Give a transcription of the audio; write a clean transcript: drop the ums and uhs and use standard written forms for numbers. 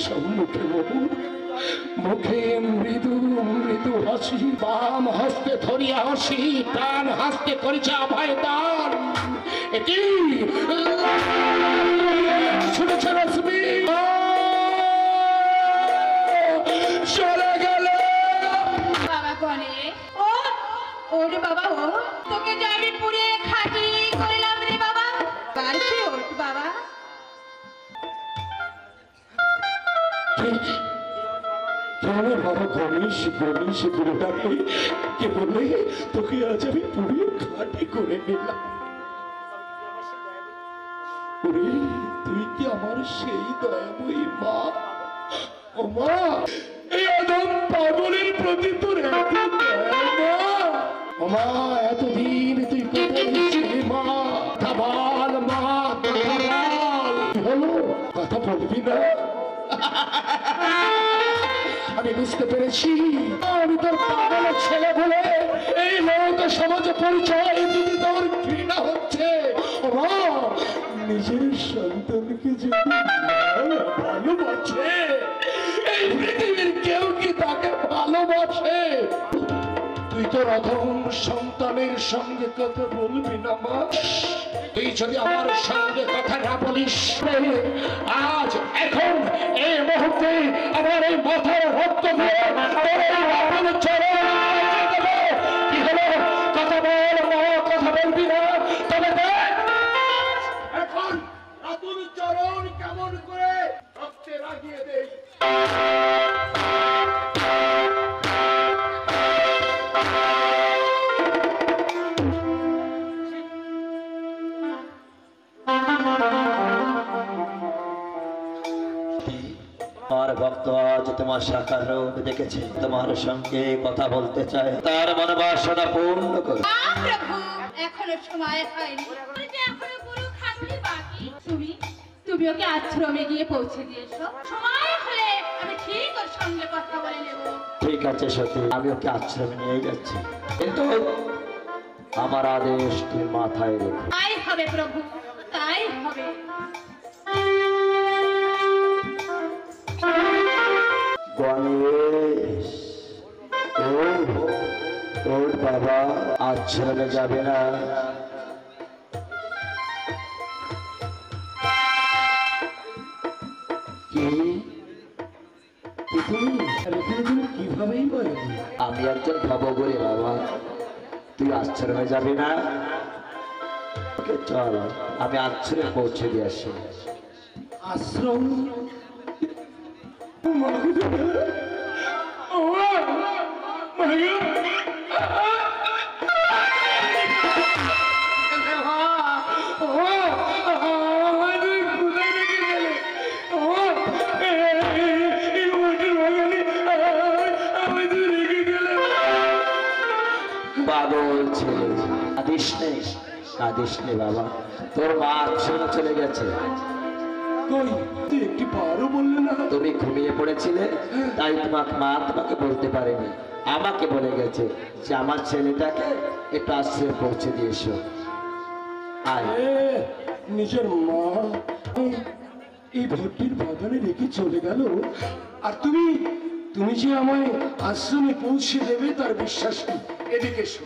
সম্মুখে মুখে মৃদু মৃদু হাসি, বাম হস্তে ধরিয়া হাসি, প্রাণ হাসতে করেছে অভয় দান। এটি ছুটেছে রশ্মি, চলে গেল। বাবা কনে ওরে বাবা, ও তোকে যে আমি পুড়ে খাঁটি করিলাম রে বাবা, বাড়িতে ওঠ বাবা। বাবা গণেশ গণেশ বলে ডাকে, কে বলে তোকে আজ আমি পুড়িয়ে খাঁটি করে নিলাম। তুই কি আমার সেই দয়াময়ী মা? ও মা, এই আদম পাগলের প্রতি তোর এত দয়া মা? ও মা, এতদিন তুই কোথায় ছিলি মা? কথা বল মা, কথা বল। হলো কথা বলবি না? আমি বুঝতে পেরেছি আমি তোর পাগল ছেলে বলে এই লোক সমাজে পরিচয় দিদি তোর ঘৃণা হচ্ছে। নিজের সন্তানকে যদি ভালোবাসে, এই পৃথিবীর কেউ কি তাকে ভালোবাসে? তুই তোর অধম সন্তানের সঙ্গে কথা বলবি না মা? তুই যদি আমার সঙ্গে কথা না বলিস, আজ এখন এই মুহূর্তে আমার এই মাথার রক্ত দিয়ে কি হলো? কথা বল মা, কথা বলবি না? তবে দেখ এখন রাতুল চরণ কেমন করে রক্তে লাগিয়ে দেই। তোমার ভক্ত আজ তোমার সাকার রূপ দেখেছে, তোমার সঙ্গে কথা বলতে চায়, তার মনোবাসনা পূর্ণ করো। প্রভু, এখনো সময় হয়নি, এখনো পুরো খাটনি বাকি। তুমি ওকে আশ্রমে গিয়ে পৌঁছে দিয়েছো, সময় হলে আমি ঠিক ওর সঙ্গে কথা বলে নেব। ঠিক আছে সতী, আমি ওকে আশ্রমে নিয়ে যাচ্ছি, কিন্তু আমার আদেশ তুমি মাথায় রেখো। তাই হবে প্রভু, তাই হবে। গণেশ, ওর বাবা আশ্রমে যাবে না? কিভাবেই বলে আমি একজন ভবগুরি বাবা, তুই আশ্রমে যাবি না? চল আমি আশ্রমে পৌঁছে দিয়ে আসি। আশ্রম? পাগল ছেলে, কাঁদিস নে বাবা, তোর মা আশ্রমে চলে গেছে। একটি বারও বললে না? তুমি ঘুমিয়ে পড়েছিলে, তাই মা তোমাকে বলতে পারেনি, আমাকে বলে গেছে যে আমার ছেলেটাকে একটু আশ্রমে পৌঁছে দিয়ে এসো। নিজের মা এই ভট্টির বাগানে রেখে চলে গেল, আর তুমি যে আমায় আশ্রমে পৌঁছে দেবে তার বিশ্বাস নেই। এদিকে এসো।